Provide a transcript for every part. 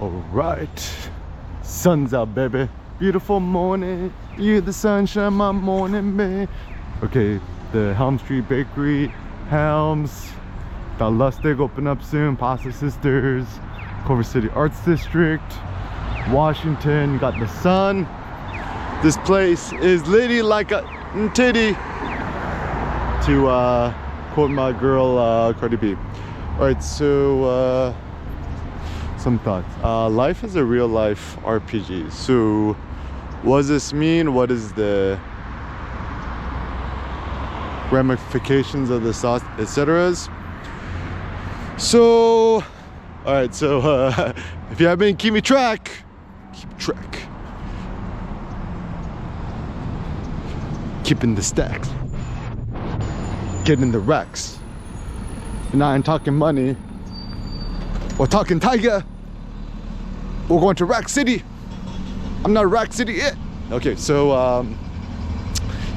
Alright, sun's out, baby. Beautiful morning, you're the sunshine, my morning, babe. Okay, the Helm Street Bakery, Helms. The Lustig open up soon, Pasta Sisters, Culver City Arts District, Washington, you got the sun. This place is litty like a titty, to quote my girl Cardi B. Alright, so some thoughts. Life is a real life RPG. So what does this mean? What is the ramifications of the sauce, etc.? So alright, so if you have been keeping track, keep track. Keeping the stacks. Getting the racks. And I ain't talking money. We're talking Tiger. We're going to Rack City. I'm not Rack City yet. Okay, so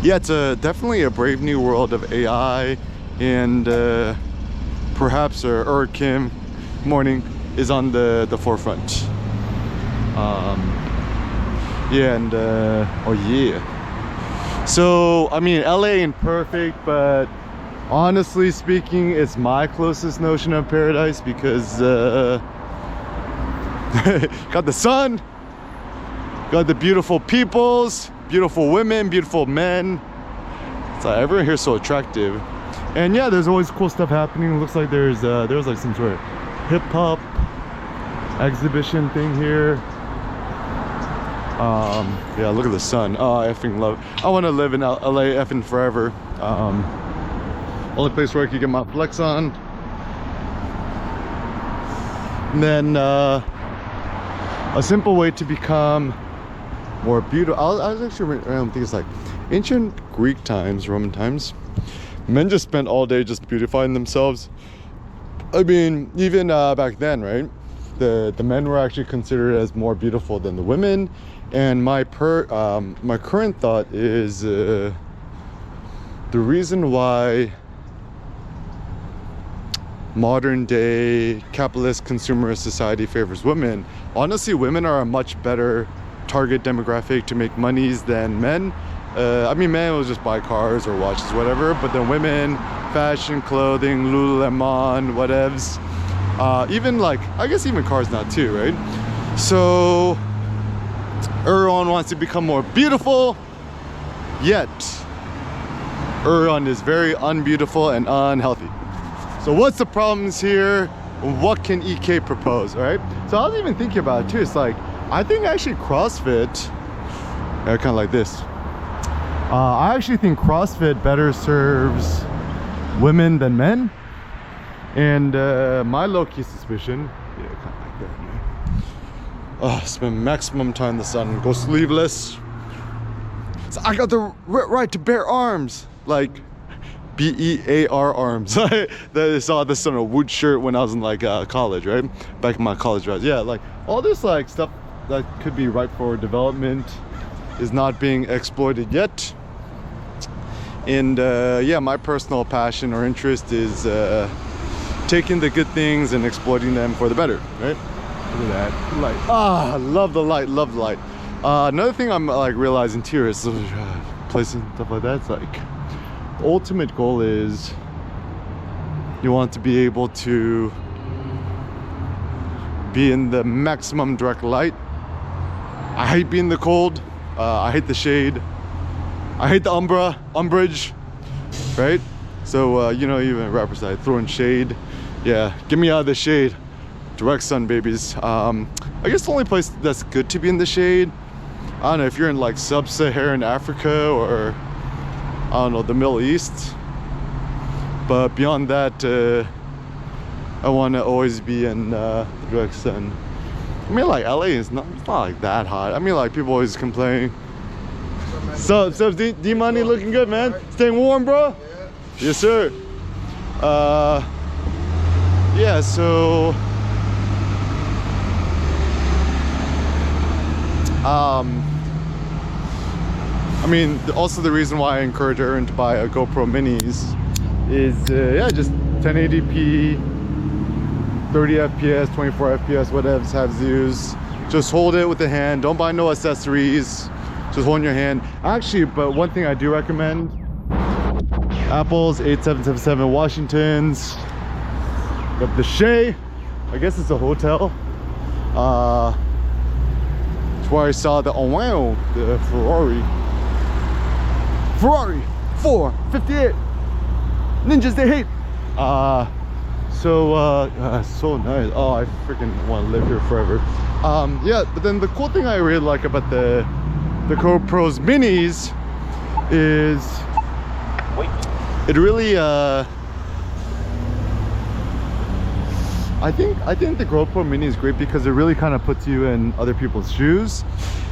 yeah, it's definitely a brave new world of AI, and perhaps Kim morning is on the forefront. Yeah, and oh yeah. So I mean, LA ain't perfect, but honestly speaking, it's my closest notion of paradise because got the sun, got the beautiful peoples, beautiful women, beautiful men. It's like everyone here's so attractive, and yeah, there's always cool stuff happening. It looks like there's like some sort of hip hop exhibition thing here. Yeah, look at the sun. Oh, I effing love it. I want to live in LA effing forever. Only place where I could get my flex on. And then a simple way to become more beautiful. I was actually thinking, it's like ancient Greek times, Roman times, men just spent all day just beautifying themselves. I mean, even back then, right? The men were actually considered as more beautiful than the women. And my current thought is the reason why modern day capitalist consumerist society favors women. Honestly, women are a much better target demographic to make monies than men. I mean, men will just buy cars or watches, whatever, but then women, fashion, clothing, Lululemon, whatevs. Even like, I guess even cars now too, right? So everyone wants to become more beautiful, yet everyone is very unbeautiful and unhealthy. So what's the problems here? What can EK propose, all right? So I was even thinking about it too. It's like, I think actually CrossFit, kind of like this. I actually think CrossFit better serves women than men. And my low-key suspicion, yeah, kind of like that, man. Oh, spend maximum time in the sun, go sleeveless. So I got the right to bear arms, like BEAR arms. I saw this on a wood shirt when I was in like college, right? Back in my college days. Yeah, like all this like stuff that could be ripe for development is not being exploited yet. And yeah, my personal passion or interest is taking the good things and exploiting them for the better, right? Look at that light. Ah, love the light, love the light. Another thing I'm like realizing too is places and stuff like that. It's like ultimate goal is you want to be able to be in the maximum direct light. I hate being in the cold. I hate the shade. I hate the umbrage, right? So you know, even rappers like throwing shade. Yeah, get me out of the shade. Direct sun, babies. I guess the only place that's good to be in the shade, I don't know, if you're in like sub-Saharan Africa or I don't know, the Middle East. But beyond that, I want to always be in direct sun. I mean, like LA is not, it's not like that hot. I mean, like people always complain. So D-Money looking good, man. Staying warm, bro? Yeah. Yes, sir. Yeah, so I mean, also the reason why I encourage Aaron to buy a GoPro Minis is yeah, just 1080p 30 FPS, 24 FPS, whatever have use. Just hold it with the hand. Don't buy no accessories. Just hold in your hand. Actually, but one thing I do recommend, Apple's 8777 Washingtons. Got the Shea. I guess it's a hotel. It's where I saw the Ferrari 458 ninjas they hate. So nice. Oh, I freaking want to live here forever. Yeah, but then the cool thing I really like about the GoPros minis is it really I think the GoPro Mini is great because it really kind of puts you in other people's shoes,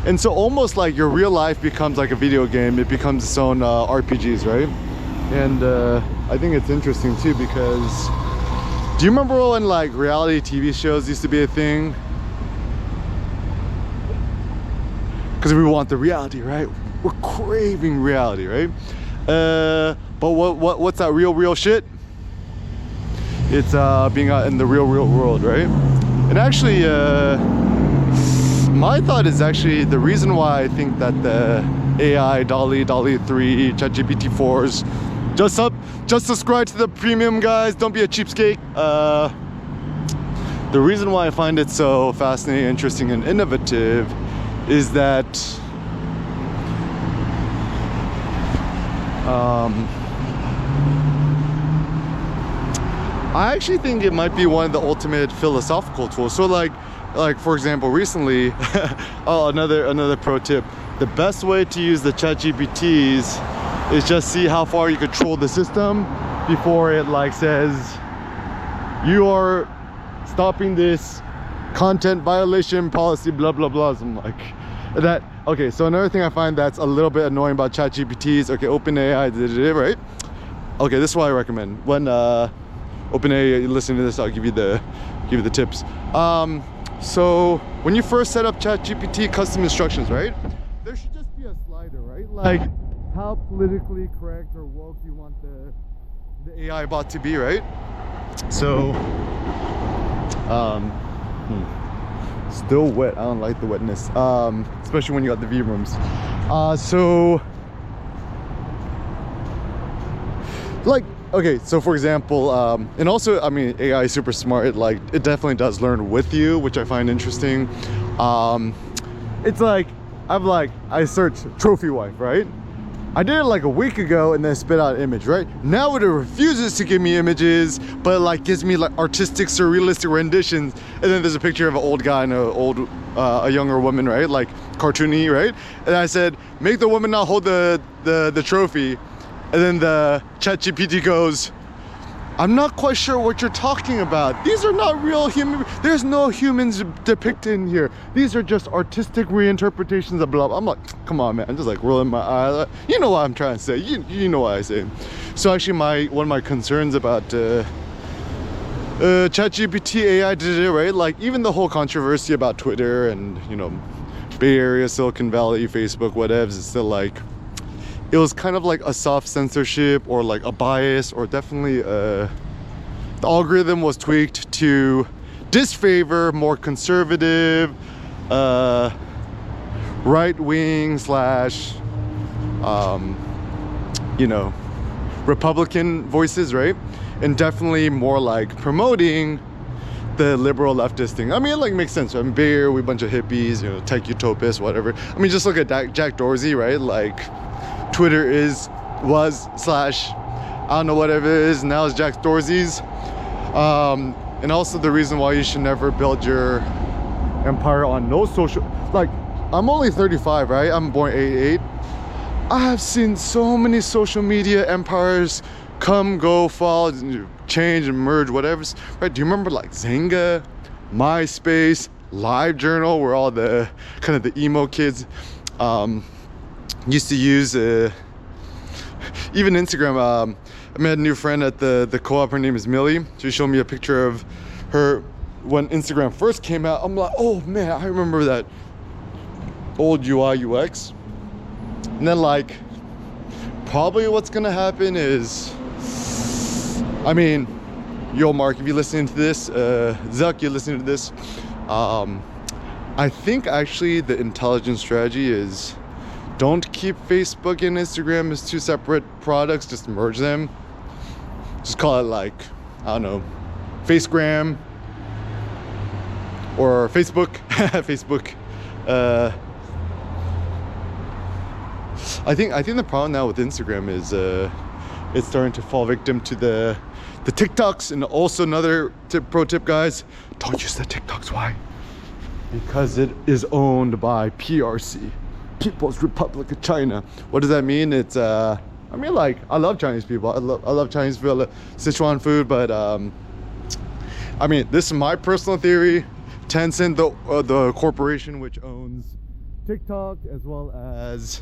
and so almost like your real life becomes like a video game. It becomes its own RPGs, right? And I think it's interesting too because do you remember when like reality TV shows used to be a thing? Because we want the reality, right? We're craving reality, right? But what's that real shit? It's being out in the real world, right? And actually, my thought is actually the reason why I think that the AI, DALL-E 3, ChatGPT 4s, just subscribe to the premium, guys. Don't be a cheapskate. The reason why I find it so fascinating, interesting, and innovative is that I actually think it might be one of the ultimate philosophical tools. So like for example, recently, oh, another pro tip. The best way to use the ChatGPTs is just see how far you control the system before it like says you are stopping this content violation policy, blah blah blah. So I'm like that. Okay, so another thing I find that's a little bit annoying about ChatGPTs, okay, OpenAI, right? Okay, this is what I recommend. When OpenAI, you listen to this, I'll give you the tips. So when you first set up ChatGPT custom instructions, right? There should just be a slider, right? Like how politically correct or woke you want the AI bot to be, right? So still wet. I don't like the wetness, especially when you got the V-rooms. So like, okay, so for example, and also, I mean, AI is super smart. It definitely does learn with you, which I find interesting. It's like, I searched trophy wife, right? I did it like a week ago and then spit out an image, right? Now it refuses to give me images, but like gives me like artistic, surrealistic renditions. And then there's a picture of an old guy and a younger woman, right? Like cartoony, right? And I said, make the woman not hold the trophy. And then the ChatGPT goes, I'm not quite sure what you're talking about. These are not real human. There's no humans depicted in here. These are just artistic reinterpretations of blah, blah. I'm like, come on, man. I'm just like rolling my eyes. You know what I'm trying to say. You know what I say. So actually, one of my concerns about ChatGPT AI did it, right? Like even the whole controversy about Twitter and, you know, Bay Area, Silicon Valley, Facebook, whatevs, is still like, it was kind of like a soft censorship or like a bias, or definitely the algorithm was tweaked to disfavor more conservative, right-wing slash, you know, Republican voices, right? And definitely more like promoting the liberal leftist thing. I mean, it like makes sense. I mean, Bay Area, we a bunch of hippies, you know, tech utopists, whatever. I mean, just look at Jack Dorsey, right? Like, Twitter was slash, I don't know whatever it is, now it's Jack Dorsey's. And also the reason why you should never build your empire on no social, like, I'm only 35, right? I'm born 88. I have seen so many social media empires come, go, fall, change and merge, whatever, right? Do you remember like Zynga, MySpace, LiveJournal, where all the kind of the emo kids used to use, even Instagram. I met a new friend at the co-op. Her name is Millie. She showed me a picture of her when Instagram first came out. I'm like, oh man, I remember that old UI UX. And then like, probably what's gonna happen is, I mean, yo, Mark, if you're listening to this, Zuck, you're listening to this, I think actually the intelligent strategy is don't keep Facebook and Instagram as two separate products, just merge them. Just call it like, I don't know, Facegram or Facebook. Facebook. I think the problem now with Instagram is it's starting to fall victim to the TikToks. And also another pro tip, guys, don't use the TikToks. Why? Because it is owned by PRC, People's Republic of China. What does that mean? It's I mean, like, I love Chinese people. I love Chinese food. I love Sichuan food, but I mean, this is my personal theory. Tencent, the corporation which owns TikTok, as well as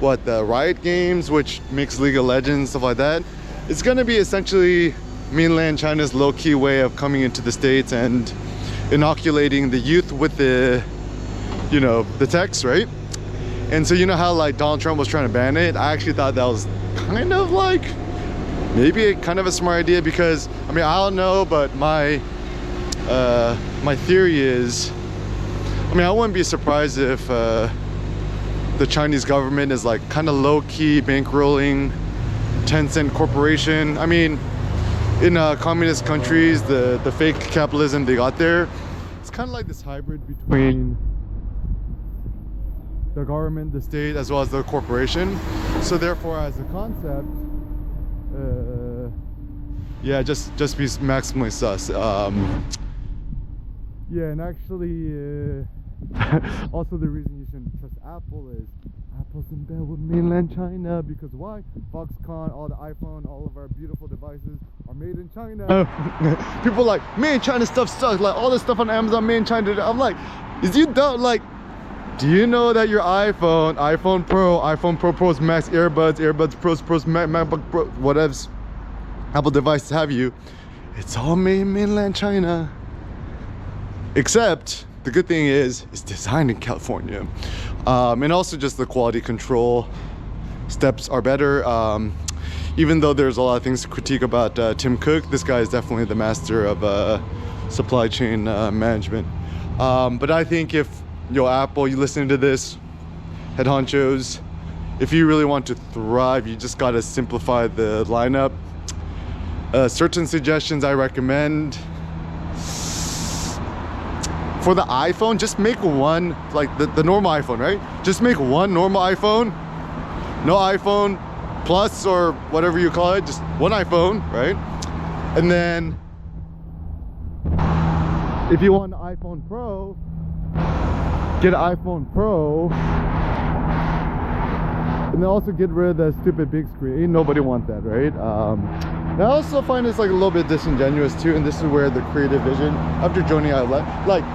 the Riot Games, which makes League of Legends, stuff like that. It's gonna be essentially mainland China's low-key way of coming into the States and inoculating the youth with the, you know, the techs, right? And so, you know how like Donald Trump was trying to ban it? I actually thought that was kind of like maybe kind of a smart idea, because I mean, I don't know, but my theory is, I mean, I wouldn't be surprised if the Chinese government is like kind of low-key bankrolling Tencent Corporation. I mean, in communist countries, the fake capitalism they got there, it's kind of like this hybrid between the government, the state, as well as the corporation. So therefore, as a concept, yeah, just be maximally sus. Yeah, and actually, also the reason you shouldn't trust Apple is Apple's in bed with mainland China. Because why? Foxconn, all the iPhone, all of our beautiful devices are made in China. People are like, made in China stuff sucks. Like all this stuff on Amazon made in China. I'm like, is you dumb? Like, do you know that your iPhone Pro, iPhone Pro Pros Max, earbuds Pros, MacBook Pro, whatever Apple devices have you, it's all made in mainland China. Except the good thing is it's designed in California, and also just the quality control steps are better. Even though there's a lot of things to critique about Tim Cook, this guy is definitely the master of supply chain management. But I think if Apple, you listening to this, head honchos, if you really want to thrive, you just gotta simplify the lineup. Certain suggestions I recommend. For the iPhone, just make one, like the normal iPhone, right? Just make one normal iPhone. No iPhone Plus or whatever you call it, just one iPhone, right? And then if you want an iPhone Pro, get an iPhone Pro. And then also get rid of the stupid big screen. Ain't nobody want that, right? And I also find it's like a little bit disingenuous too, and this is where the creative vision, after joining Outlet, like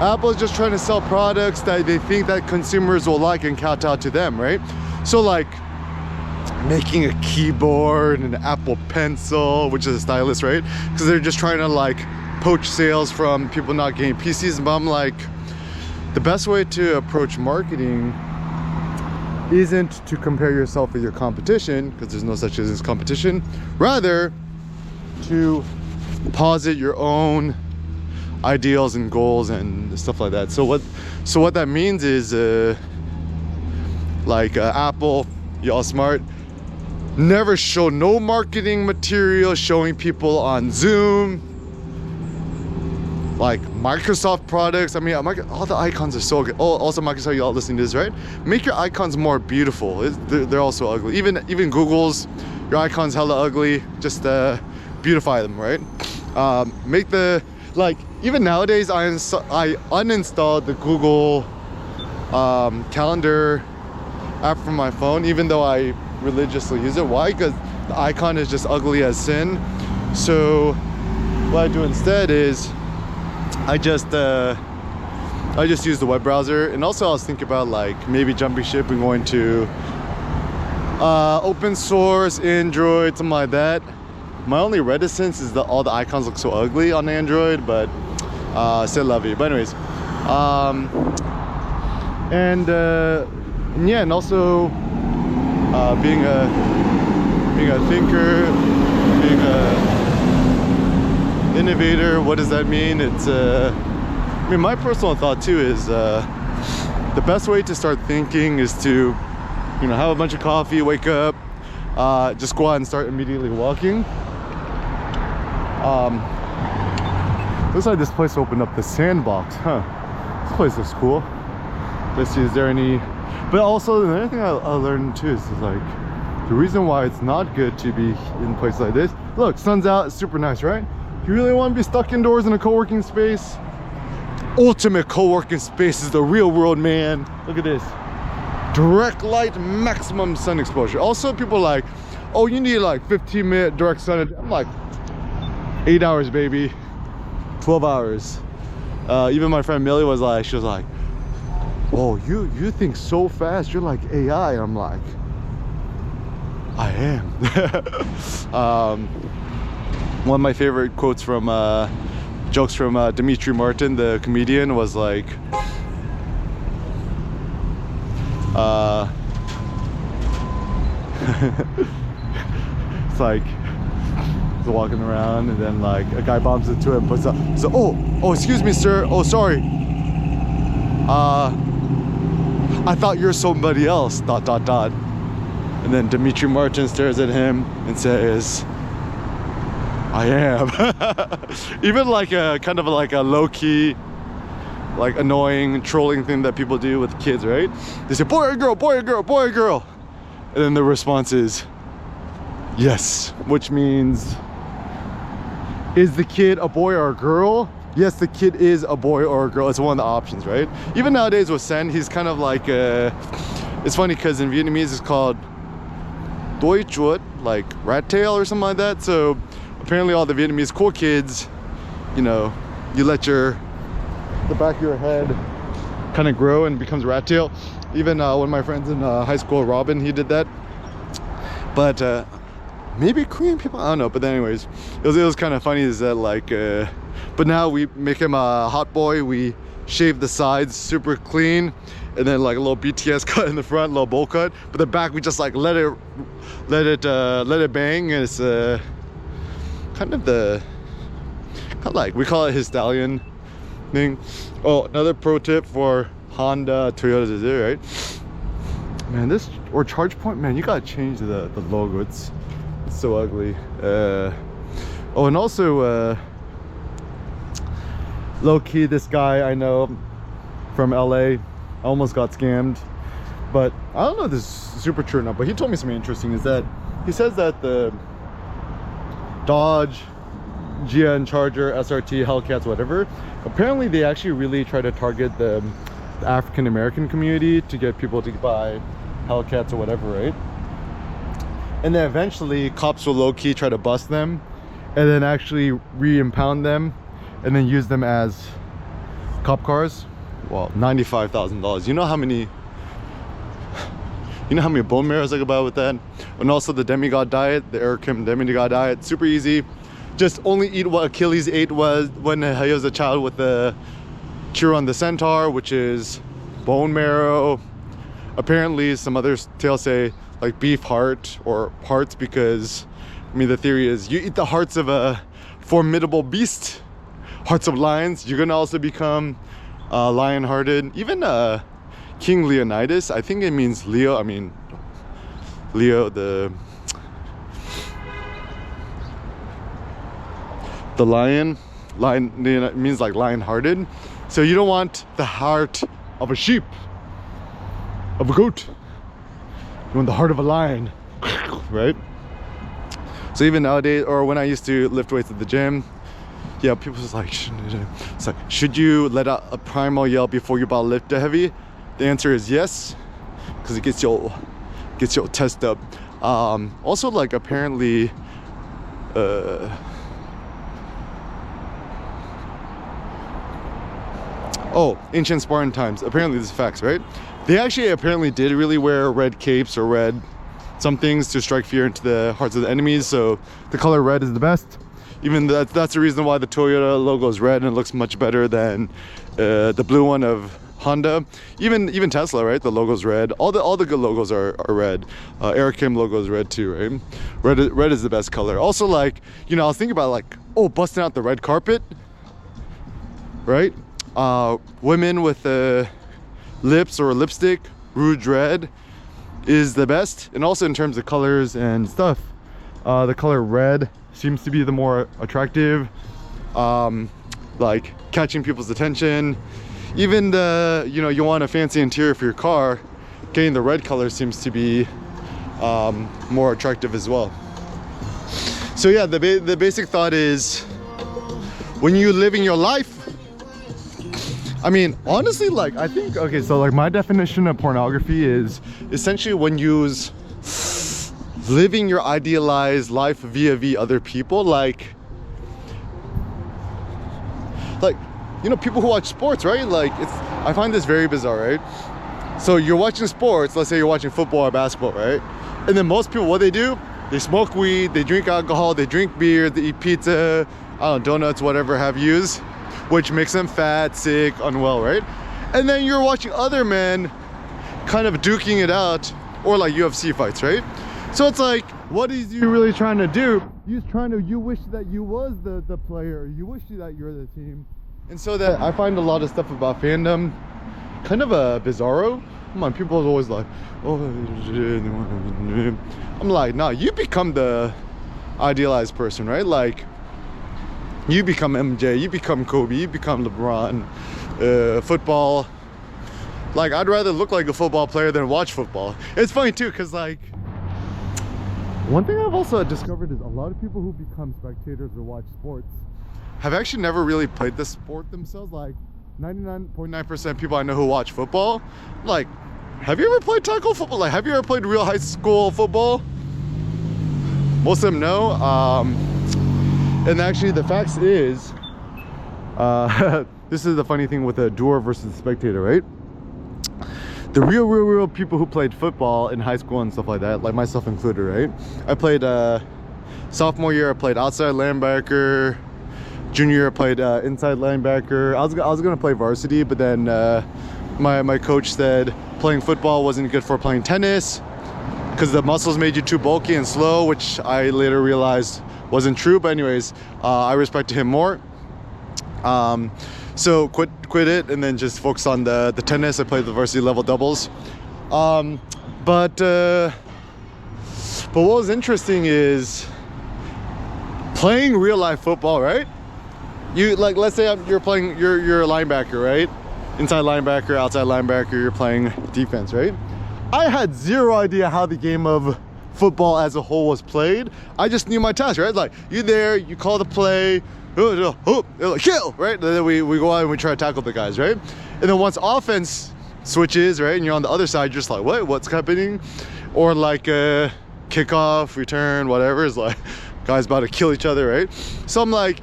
Apple is just trying to sell products that they think that consumers will like and kowtow to them, right? So like making a keyboard and an Apple Pencil, which is a stylus, right? Because they're just trying to like poach sales from people not getting PCs. But I'm like, the best way to approach marketing isn't to compare yourself with your competition, because there's no such thing as competition. Rather, to posit your own ideals and goals and stuff like that. So what that means is like Apple, y'all smart, never show no marketing material showing people on Zoom. Like Microsoft products, I mean, all the icons are so good. Oh, also Microsoft, y'all listening to this, right? Make your icons more beautiful. They're also ugly. Even Google's, your icons hella ugly. Just beautify them, right? Make the, like, even nowadays I uninstalled the Google Calendar app from my phone, even though I religiously use it. Why? Because the icon is just ugly as sin. So what I do instead is I just use the web browser. And also I was thinking about like maybe jumping ship and going to open source, Android, something like that. My only reticence is that all the icons look so ugly on Android, but still love you. But anyways, and yeah, and also being a thinker, being a innovator, what does that mean? It's I mean, my personal thought too is the best way to start thinking is to, you know, have a bunch of coffee, wake up, just go out and start immediately walking. Looks like this place opened up the Sandbox, huh? This place looks cool. Let's see, is there any... But also, another thing I learned too is like, the reason why it's not good to be in places like this. Look, sun's out, it's super nice, right? If you really want to be stuck indoors in a co-working space, ultimate co-working space is the real world, man. Look at this. Direct light, maximum sun exposure. Also, people are like, oh, you need like 15-minute direct sun. I'm like, 8 hours, baby. 12 hours. Even my friend Millie was like, she was like, oh, you think so fast, you're like AI. I'm like, I am. One of my favorite quotes from jokes from Demetri Martin, the comedian, was like, it's like he's walking around and then like a guy bumps into him, puts up, so oh excuse me sir, oh sorry, I thought you're somebody else, ... And then Demetri Martin stares at him and says, I am. Even like a kind of like a low-key, like annoying trolling thing that people do with kids, right? They say boy or girl, boy or girl, boy or girl, and then the response is yes, which means, is the kid a boy or a girl? Yes, the kid is a boy or a girl. It's one of the options, right? Even nowadays with Sen, he's kind of like it's funny because in Vietnamese it's called Doi Chuột, like rat tail or something like that. So apparently all the Vietnamese cool kids, you know, you let the back of your head kind of grow and becomes rat tail. Even one of my friends in high school, Robin, he did that. But maybe Korean people, I don't know. But anyways, it was kind of funny is that like, but now we make him a hot boy. We shave the sides super clean, and then like a little BTS cut in the front, a little bowl cut. But the back we just like let it bang, and it's kind of like, we call it his stallion thing. Oh, another pro tip for Honda, Toyota, right? Man, this, or ChargePoint, man, you gotta change the logo. It's so ugly. Oh, and also low-key, this guy I know from LA almost got scammed, but I don't know if this is super true or not, but he told me something interesting. Is that he says that the Dodge, GN, Charger, SRT, Hellcats, whatever, apparently they actually really try to target the African American community to get people to buy Hellcats or whatever, right? And then eventually cops will low-key try to bust them and then actually re-impound them and then use them as cop cars. Well, $95,000. You know how many bone marrows I could buy with that? And also the demigod diet, the Eric Kim demigod diet, super easy. Just only eat what Achilles ate was when he was a child with the Chiron the Centaur, which is bone marrow. Apparently some other tales say like beef heart or hearts, because I mean the theory is you eat the hearts of a formidable beast, hearts of lions, you're gonna also become lion-hearted. Even King Leonidas, I think it means Leo, I mean Leo, the lion means like lion-hearted. So you don't want the heart of a sheep, of a goat. You want the heart of a lion, right? So even nowadays, or when I used to lift weights at the gym, yeah, people was like, it's like, should you let out a primal yell before you about to lift heavy? The answer is yes, because it gets your chest up. Also, like apparently, oh, ancient Spartan times. Apparently, this is facts, right? They actually apparently did really wear red capes or red some things to strike fear into the hearts of the enemies. So the color red is the best. Even that's the reason why the Toyota logo is red and it looks much better than the blue one of Honda. Even Tesla, right? The logo's red. All the good logos are red. Eric Kim logo is red too, right? Red is the best color. Also, like, you know, I was thinking about like oh, busting out the red carpet, right? Women with lips or lipstick, rouge red is the best. And also in terms of colors and stuff, the color red seems to be the more attractive, like catching people's attention. Even the, you know, you want a fancy interior for your car, getting the red color seems to be more attractive as well. So yeah, the basic thought is, when you living your life, I mean, honestly, like, I think, okay, so like my definition of pornography is essentially when you use living your idealized life via other people, like, you know, people who watch sports, right? Like, I find this very bizarre, right? So you're watching sports, let's say you're watching football or basketball, right? And then most people, what they do, they smoke weed, they drink alcohol, they drink beer, they eat pizza, I don't know, donuts, whatever have yous, which makes them fat, sick, unwell, right? And then you're watching other men kind of duking it out, or like UFC fights, right? So it's like, what is you really trying to do? You wish that you was the player, you wish that you're the team. And so that I find a lot of stuff about fandom kind of a bizarro. Come on, people are always like, oh, I'm like, nah, you become the idealized person, right? Like, you become MJ, you become Kobe, you become LeBron. Football, like, I'd rather look like a football player than watch football. It's funny too, because like, one thing I've also discovered is a lot of people who become spectators or watch sports have actually never really played the sport themselves. Like 99.9% people I know who watch football, like, have you ever played tackle football? Like, have you ever played real high school football? Most of them no. And actually the facts is, this is the funny thing with a doer versus a spectator, right? The real people who played football in high school and stuff like that, like myself included, right? I played, sophomore year I played outside linebacker. Junior year I played inside linebacker. I was gonna play varsity, but then my coach said playing football wasn't good for playing tennis because the muscles made you too bulky and slow, which I later realized wasn't true. But anyways, I respected him more. So quit it and then just focus on the tennis. I played the varsity level doubles. But what was interesting is playing real life football, right? You, like, let's say you're playing, you're a linebacker, right? Inside linebacker, outside linebacker, you're playing defense, right? I had zero idea how the game of football as a whole was played. I just knew my task, right? Like, you're there, you call the play, kill, right? And then we go out and we try to tackle the guys, right? And then once offense switches, right, and you're on the other side, you're just like, what's happening? Or like a kickoff, return, whatever, is like, guys about to kill each other, right? So I'm like,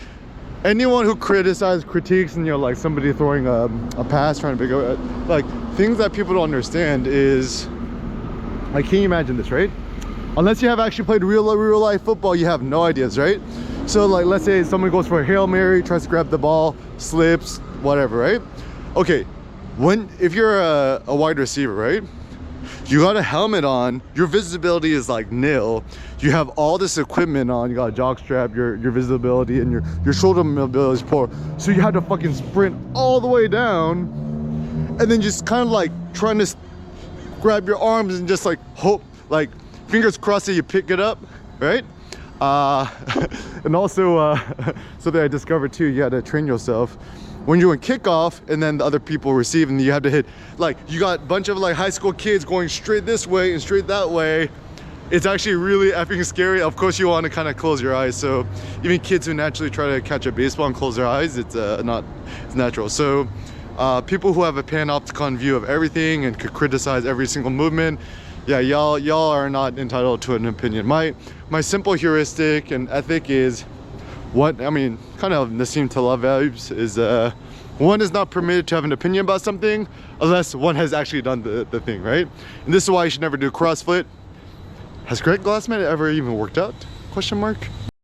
anyone who critiques and, you know, like somebody throwing a pass, trying to pick up, like, things that people don't understand is, like, can you imagine this, right? Unless you have actually played real life football, you have no ideas, right? So like, let's say someone goes for a Hail Mary, tries to grab the ball, slips, whatever, right? Okay, if you're a wide receiver, right? You got a helmet on, your visibility is like nil. You have all this equipment on, you got a jock strap, your visibility and your shoulder mobility is poor. So you have to fucking sprint all the way down and then just kind of like trying to grab your arms and just like hope, like fingers crossed that you pick it up, right? And also something I discovered too, you had to train yourself when you're in kickoff and then the other people receive and you have to hit, like, you got a bunch of like high school kids going straight this way and straight that way. It's actually really effing scary. Of course you want to kind of close your eyes, so even kids who naturally try to catch a baseball and close their eyes, it's natural. So people who have a panopticon view of everything and could criticize every single movement, yeah, y'all are not entitled to an opinion. My simple heuristic and ethic is, what I mean, kind of Nassim Taleb vibes, is one is not permitted to have an opinion about something unless one has actually done the thing, right? And this is why you should never do CrossFit. Has Greg Glassman ever even worked out? Question mark.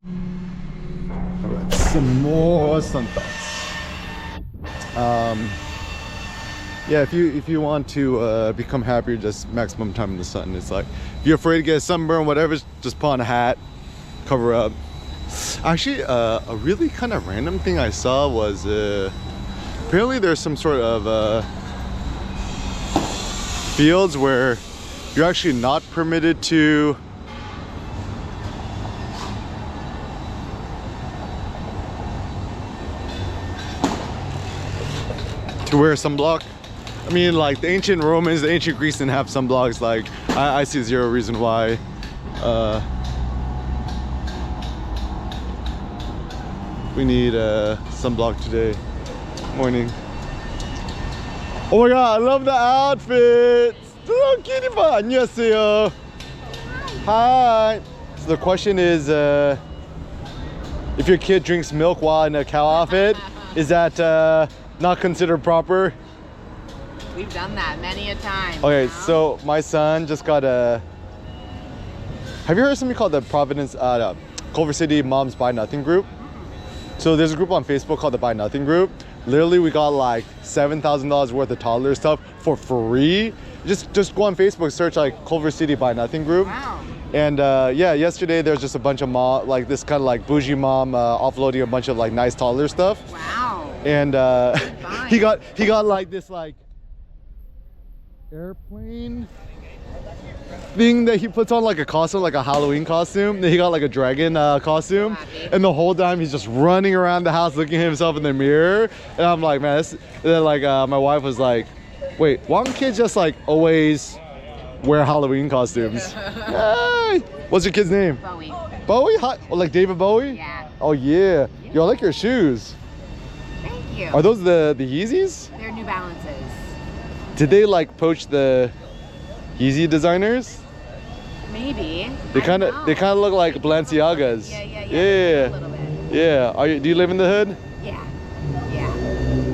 All right, some more sun thoughts. Yeah, if you want to become happier, just maximum time in the sun. It's like, if you're afraid to get a sunburn, whatever, just put on a hat, cover up. Actually, a really kind of random thing I saw was apparently there's some sort of fields where you're actually not permitted to wear sunblock. I mean, like the ancient Romans, the ancient Greeks didn't have sunblocks. Like I see zero reason why we need sunblock today morning. Oh my god, I love the outfits. So cute. 안녕하세요. Hi. So the question is, if your kid drinks milk while in a cow outfit, is that not considered proper? We've done that many a time. Okay, you know? so my son just got a. Have you heard of something called the Providence, Culver City Moms Buy Nothing group? So there's a group on Facebook called the Buy Nothing group. Literally, we got like $7,000 worth of toddler stuff for free. Just go on Facebook, search like Culver City Buy Nothing group. Wow. And yeah, yesterday there's just a bunch of mom, like this kind of like bougie mom offloading a bunch of like nice toddler stuff. Wow. And he got like this like airplane thing that he puts on, like a costume, like a Halloween costume. Then he got like a dragon costume, and the whole time he's just running around the house looking at himself in the mirror. And I'm like, man, and then like my wife was like, wait, why don't kids just like always wear Halloween costumes? Hey, what's your kid's name? Bowie. Bowie? Hi. Oh, like David Bowie? Yeah. Oh yeah. Yo, I like your shoes. Thank you. Are those the Yeezys? They're New Balances. Did they like poach the Yeezy designers? Maybe. They kind of look like Balenciagas. Yeah. A little bit. Yeah. Do you live in the hood? Yeah. Yeah.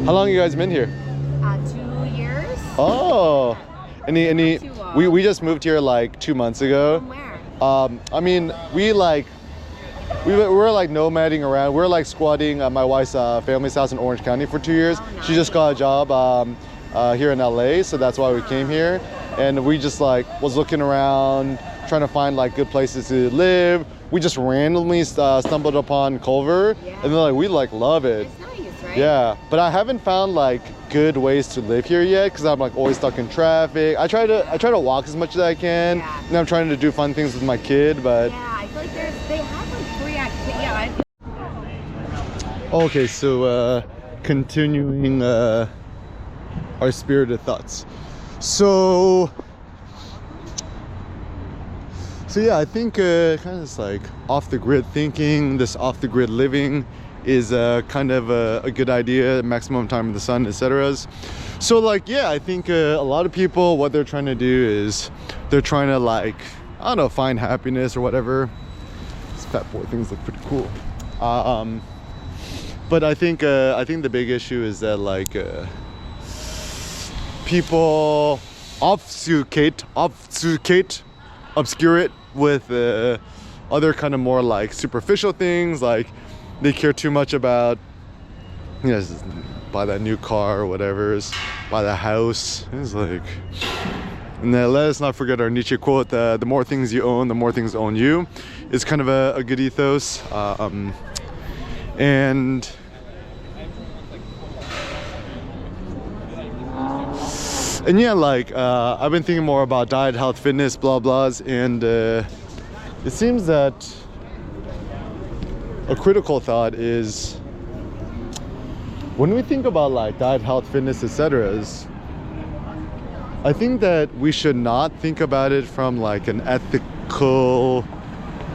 How long you guys been here? 2 years. Oh. Any Not too long. we just moved here like 2 months ago. From where? I mean, we were like nomading around. We were like squatting at my wife's family's house in Orange County for 2 years. Oh, She just got a job here in LA, so that's why we came here. And we just like was looking around, trying to find like good places to live. We just randomly stumbled upon Culver, Yeah. and then like we like love it. It's nice, right? Yeah, but I haven't found like good ways to live here yet because I'm like always stuck in traffic. I try to walk as much as I can, Yeah. and I'm trying to do fun things with my kid, but. Yeah, I feel like they have like free activity. Yeah, Okay, so continuing our spirited thoughts. So yeah, I think kind of this like off the grid thinking, this off the grid living is kind of a good idea, maximum time in the sun, etc. So like, yeah, I think a lot of people, what they're trying to do is they're trying to like, I don't know, find happiness or whatever. These fat boy things look pretty cool. But I think the big issue is that like people obfuscate, obscure it with other kind of more like superficial things. Like they care too much about, you know, just buy that new car or whatever, buy the house. It's like, and then let us not forget our Nietzsche quote: "The more things you own, the more things own you." It's kind of a good ethos, and. And yeah, like I've been thinking more about diet, health, fitness, blah blahs, and it seems that a critical thought is when we think about like diet, health, fitness, etc. I think that we should not think about it from like an ethical,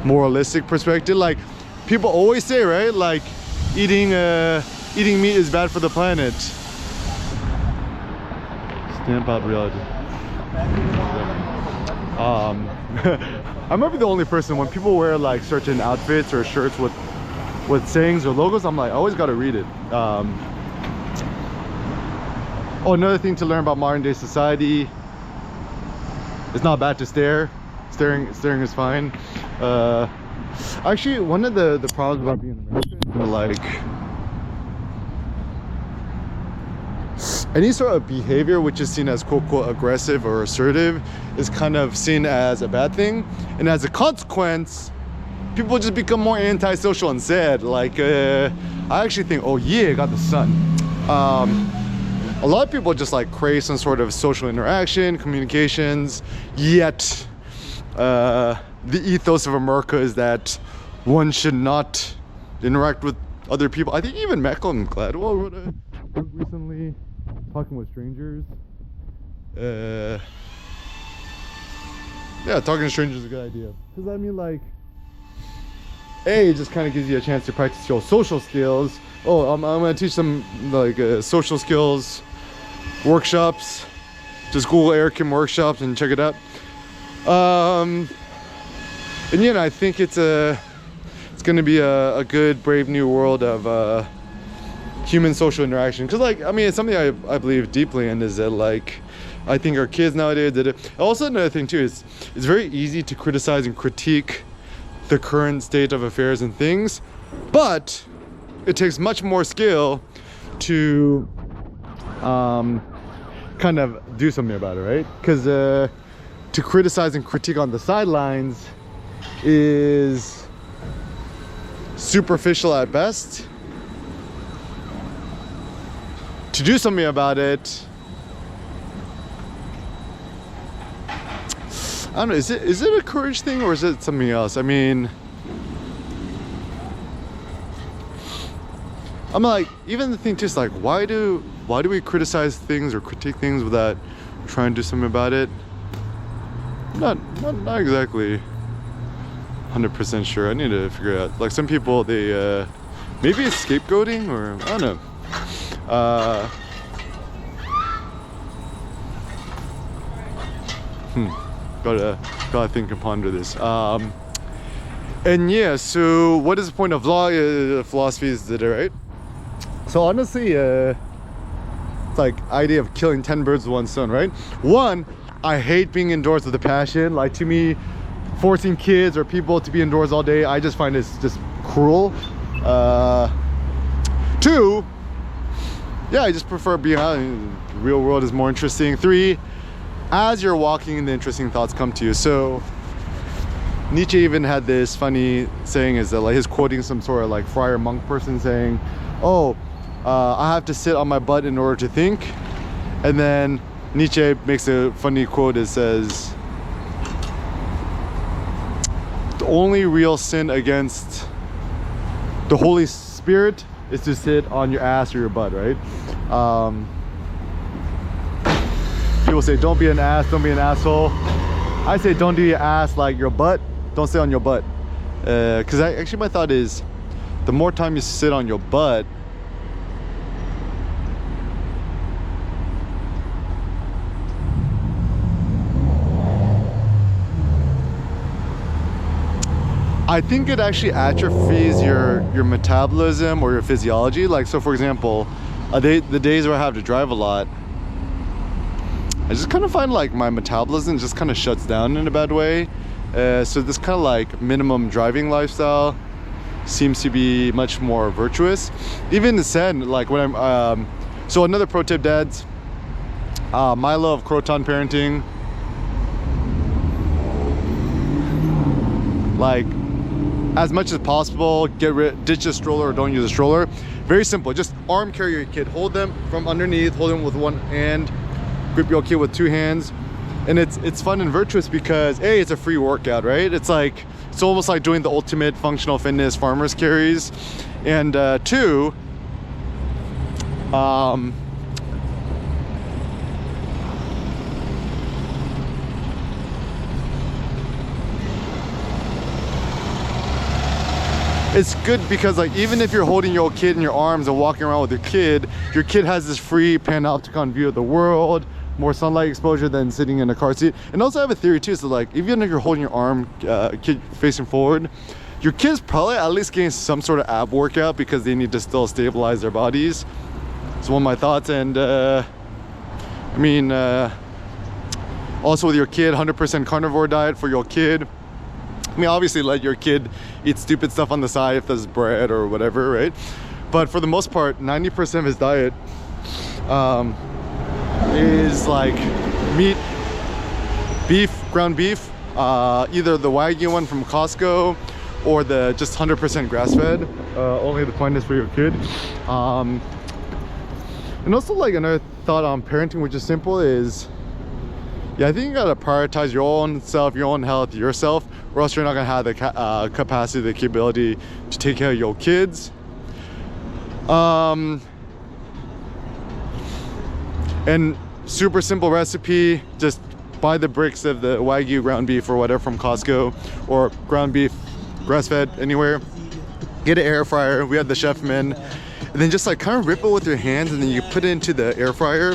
moralistic perspective. Like people always say, right? Like eating meat is bad for the planet. Stamp out reality. I might be the only person when people wear like certain outfits or shirts with sayings or logos, I'm like, I always got to read it. Oh, another thing to learn about modern day society: it's not bad to stare. Staring is fine. Actually, one of the problems about being American, like any sort of behavior which is seen as quote aggressive or assertive is kind of seen as a bad thing, and as a consequence people just become more antisocial and sad. Like, I actually think, oh yeah, I got the sun. A lot of people just like crave some sort of social interaction, communications, yet the ethos of America is that one should not interact with other people. I think even Malcolm Gladwell wrote a book recently, Talking with Strangers. Yeah, talking to strangers is a good idea. Because I mean, like, A, it just kind of gives you a chance to practice your social skills. Oh, I'm gonna teach them like social skills workshops. Just Google Eric Kim workshops and check it out. And you know, I think it's gonna be a good, brave new world of human social interaction. Because, like, I mean, it's something I believe deeply in, is that, like, I think our kids nowadays did it. Also, another thing too is it's very easy to criticize and critique the current state of affairs and things, but it takes much more skill to kind of do something about it, right? Because to criticize and critique on the sidelines is superficial at best. To do something about it, I don't know, is it a courage thing or is it something else? I mean, I'm like, even the thing too is like, why do we criticize things or critique things without trying to do something about it? Not exactly 100% sure. I need to figure it out. Like, some people, they maybe it's scapegoating, or I don't know. Gotta think and ponder this. And yeah, so what is the point of philosophy? Is it right? So honestly, it's like idea of killing 10 birds with one stone, right? One, I hate being indoors with a passion. Like, to me, forcing kids or people to be indoors all day, I just find it's just cruel. Two, yeah, I just prefer being out. The real world is more interesting. Three, as you're walking, the interesting thoughts come to you. So Nietzsche even had this funny saying, is that, like, he's quoting some sort of like friar monk person saying, oh, I have to sit on my butt in order to think. And then Nietzsche makes a funny quote that says, the only real sin against the Holy Spirit is to sit on your ass or your butt, right? People say, don't be an ass, don't be an asshole. I say, don't do your ass like your butt, don't sit on your butt. Because actually my thought is, the more time you sit on your butt, I think it actually atrophies your metabolism or your physiology. Like, so for example, the days where I have to drive a lot, I just kind of find like my metabolism just kind of shuts down in a bad way. So this kind of like minimum driving lifestyle seems to be much more virtuous. Even said, like, when I'm so another pro tip, dads, Milo of Croton Parenting, like, as much as possible, ditch the stroller or don't use a stroller. Very simple, just arm carry your kid. Hold them from underneath, hold them with one hand, grip your kid with two hands. And it's fun and virtuous because A, it's a free workout, right? It's almost like doing the ultimate functional fitness farmer's carries. And two, it's good because, like, even if you're holding your kid in your arms and walking around with your kid has this free panopticon view of the world, more sunlight exposure than sitting in a car seat. And also I have a theory too, so like, even if you're holding your arm, kid facing forward, your kid's probably at least getting some sort of ab workout because they need to still stabilize their bodies. It's one of my thoughts. And I mean, also with your kid, 100% carnivore diet for your kid. I mean, obviously let your kid eat stupid stuff on the side if there's bread or whatever, right? But for the most part, 90% of his diet is like meat, beef, ground beef, either the Wagyu one from Costco or the just 100% grass-fed, only the finest for your kid. And also, like, another thought on parenting, which is simple, is yeah, I think you gotta prioritize your own self, your own health, yourself, or else you're not gonna have the capacity, the capability to take care of your kids. And super simple recipe, just buy the bricks of the Wagyu ground beef or whatever from Costco, or ground beef, grass-fed, anywhere. Get an air fryer, we have the Chef Min, and then just like kind of rip it with your hands, and then you put it into the air fryer.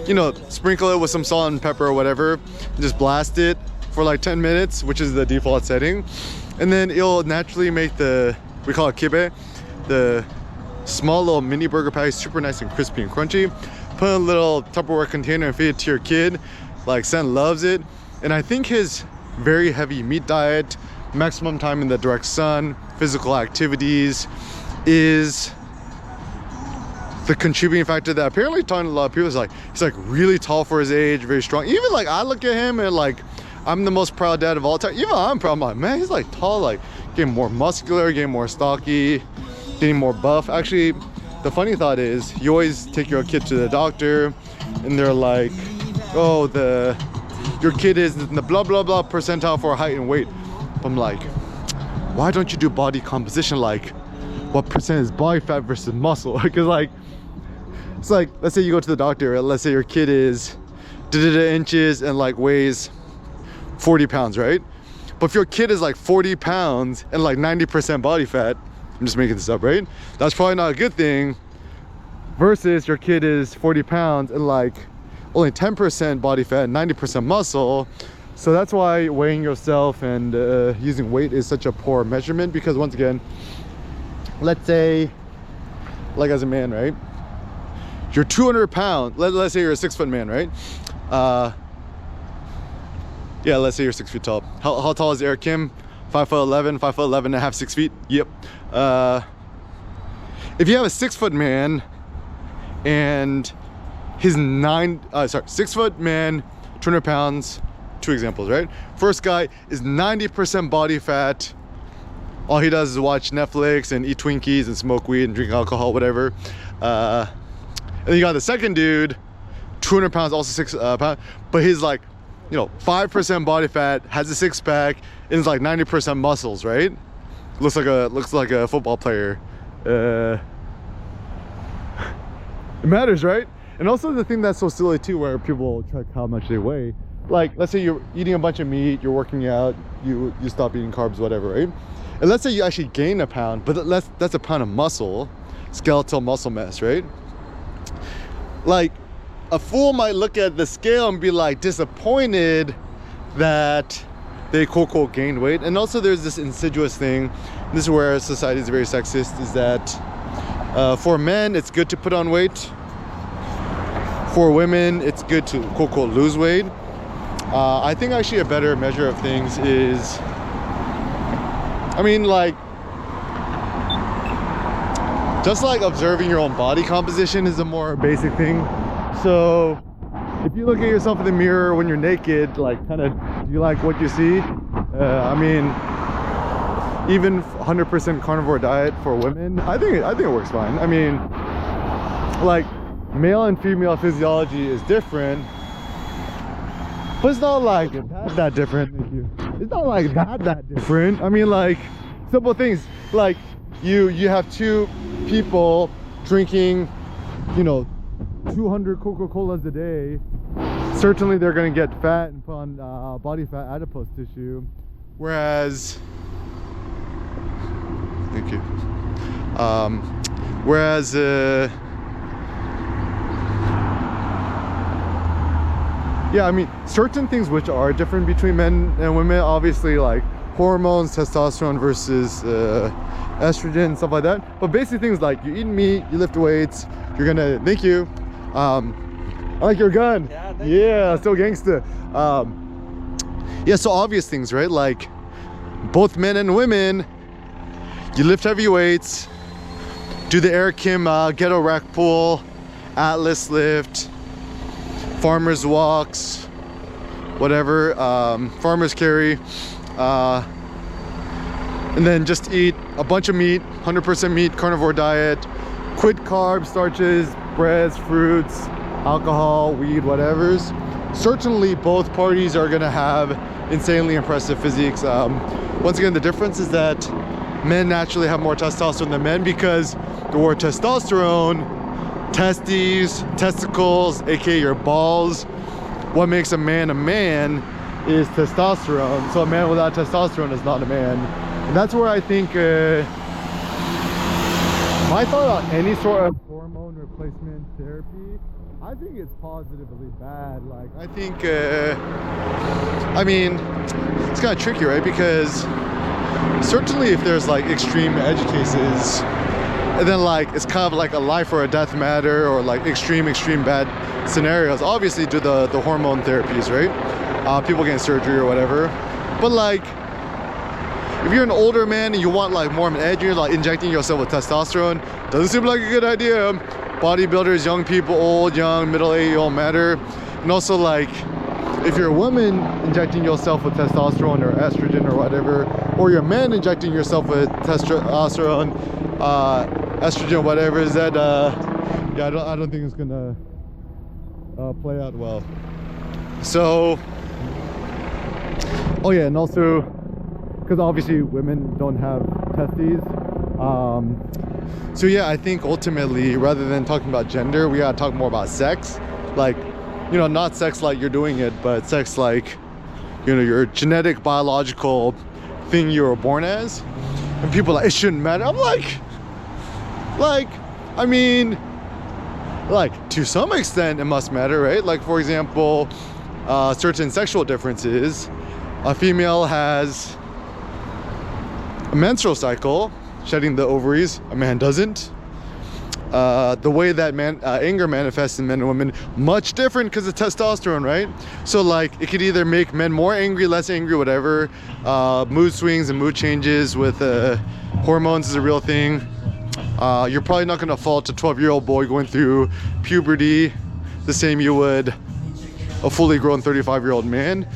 You know, sprinkle it with some salt and pepper or whatever, and just blast it for like 10 minutes, which is the default setting. And then it'll naturally make the, we call it kibe, the small little mini burger patty, super nice and crispy and crunchy. Put in a little Tupperware container and feed it to your kid. Like, Sen loves it. And I think his very heavy meat diet, maximum time in the direct sun, physical activities, is the contributing factor that apparently talking to a lot of people is like, he's like really tall for his age, very strong. Even like I look at him and like, I'm the most proud dad of all time. Even I'm proud. I'm like, man, he's like tall, like getting more muscular, getting more stocky, getting more buff. Actually, the funny thought is you always take your kid to the doctor and they're like, oh, your kid is in the blah blah blah percentile for height and weight. I'm like, why don't you do body composition, like what percent is body fat versus muscle? Because like, it's like, let's say you go to the doctor, let's say your kid is inches and like weighs 40 pounds, right? But if your kid is like 40 pounds and like 90% body fat, I'm just making this up, right? That's probably not a good thing, versus your kid is 40 pounds and like only 10% body fat and 90% muscle. So that's why weighing yourself and using weight is such a poor measurement, because once again, let's say, like as a man, right? You're 200 pounds, let's say you're a 6 foot man, right? Yeah, let's say you're 6 feet tall. How tall is Eric Kim? 5'11", 5'11" and a half, 6 feet. Yep. If you have a 6 foot man and his 6 foot man, 200 pounds, two examples, right? First guy is 90% body fat. All he does is watch Netflix and eat Twinkies and smoke weed and drink alcohol, whatever. And then you got the second dude, 200 pounds, also 6 pounds, but he's like, you know, 5% body fat, has a six pack, and is like 90% muscles, right? Looks like a football player. It matters, right? And also the thing that's so silly too, where people track how much they weigh. Like, let's say you're eating a bunch of meat, you're working out, you stop eating carbs, whatever, right? And let's say you actually gain a pound, but that's a pound of muscle, skeletal muscle mass, right? Like, a fool might look at the scale and be like disappointed that they quote gained weight. And also there's this insidious thing, this is where society is very sexist, is that for men it's good to put on weight. For women it's good to quote lose weight. I think actually a better measure of things is, I mean, like, just like observing your own body composition is a more basic thing. So if you look at yourself in the mirror when you're naked, like, kind of, do you like what you see? I mean, even 100% carnivore diet for women, I think it works fine. I mean, like, male and female physiology is different, but it's not like that different. Thank you. It's not like that different. I mean, like, simple things like you have two people drinking, you know, 200 Coca-Colas a day. Certainly they're going to get fat and put on body fat adipose tissue, whereas, thank you, whereas yeah, I mean, certain things which are different between men and women, obviously, like hormones, testosterone versus estrogen, stuff like that. But basically things like you eat meat, you lift weights, you're gonna, thank you, I like your gun. Yeah, so gangsta. Yeah, so obvious things, right? Like, both men and women, you lift heavy weights, do the Eric Kim ghetto rack pull, Atlas lift, farmers walks, whatever, farmers carry, and then just eat a bunch of meat, 100% meat, carnivore diet, quit carbs, starches, breads, fruits, alcohol, weed, whatever's. Certainly both parties are gonna have insanely impressive physiques. Once again, the difference is that men naturally have more testosterone than men, because the word testosterone, testicles, aka your balls, what makes a man is testosterone. So a man without testosterone is not a man. And that's where I think my thought on any sort of hormone replacement therapy, I think it's positively bad. Like, I think I mean, it's kind of tricky, right? Because certainly if there's like extreme edge cases, and then like it's kind of like a life or a death matter, or like extreme bad scenarios, obviously do the hormone therapies, right? People getting surgery or whatever. But like, if you're an older man and you want like more of an edge, you're like injecting yourself with testosterone, doesn't seem like a good idea. Bodybuilders, young people, old, young, middle age, all matter. And also, like, if you're a woman injecting yourself with testosterone or estrogen or whatever, or you're a man injecting yourself with testosterone, estrogen, whatever, is that yeah, I don't think it's gonna play out well. So, oh yeah, and also because obviously women don't have testes. So yeah, I think ultimately, rather than talking about gender, we gotta talk more about sex. Like, you know, not sex like you're doing it, but sex like, you know, your genetic, biological thing you were born as. And people are like, it shouldn't matter. I'm like, I mean, like, to some extent it must matter, right? Like, for example, certain sexual differences. A female has a menstrual cycle, shedding the ovaries, a man doesn't. The way that anger manifests in men and women, much different because of testosterone, right? So like, it could either make men more angry, less angry, whatever. Mood swings and mood changes with hormones is a real thing. You're probably not gonna fault a 12-year-old boy going through puberty the same you would a fully grown 35-year-old man.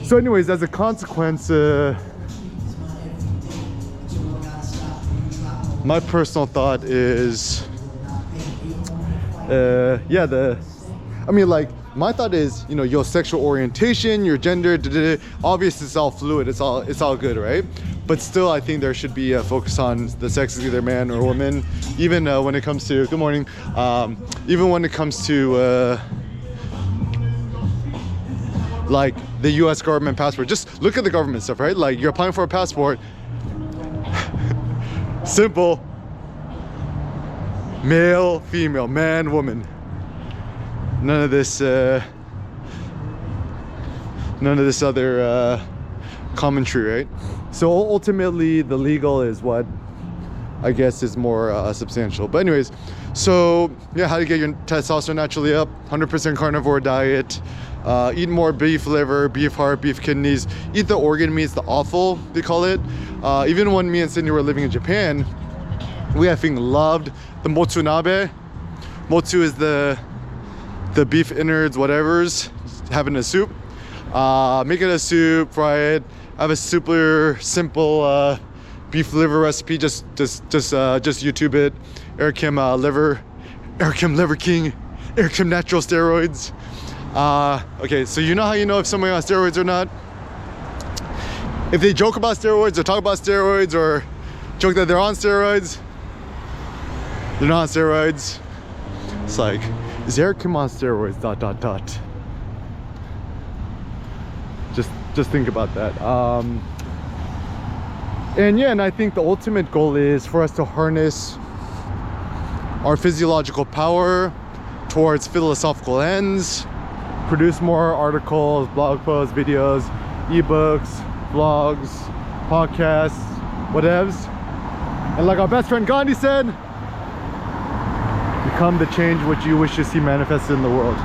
So anyways, as a consequence, my personal thought is, I mean, like, my thought is, you know, your sexual orientation, your gender, obviously it's all fluid, it's all good, right? But still, I think there should be a focus on the sex of either man or woman, even when it comes to, good morning, even when it comes to like the US government passport. Just look at the government stuff, right? Like, you're applying for a passport, simple, male, female, man, woman. None of this other commentary, right? So ultimately, the legal is what I guess is more substantial. But anyways, so yeah, how to get your testosterone naturally up? 100% carnivore diet. Eat more beef liver, beef heart, beef kidneys. Eat the organ meats, the offal, they call it. Even when me and Sydney were living in Japan, we I think loved the motsunabe. Motsu is the beef innards, whatever's, having a soup. Make it a soup, fry it. I have a super simple beef liver recipe. Just YouTube it. Eric Kim liver king, Eric Kim natural steroids. Okay, so you know how you know if somebody on steroids or not? If they joke about steroids or talk about steroids or joke that they're on steroids, they're not on steroids. It's like, is Eric Kim on steroids, ... Just think about that. And yeah, and I think the ultimate goal is for us to harness our physiological power towards philosophical ends, produce more articles, blog posts, videos, ebooks, vlogs, podcasts, whatevs. And like our best friend Gandhi said, become the change which you wish to see manifested in the world.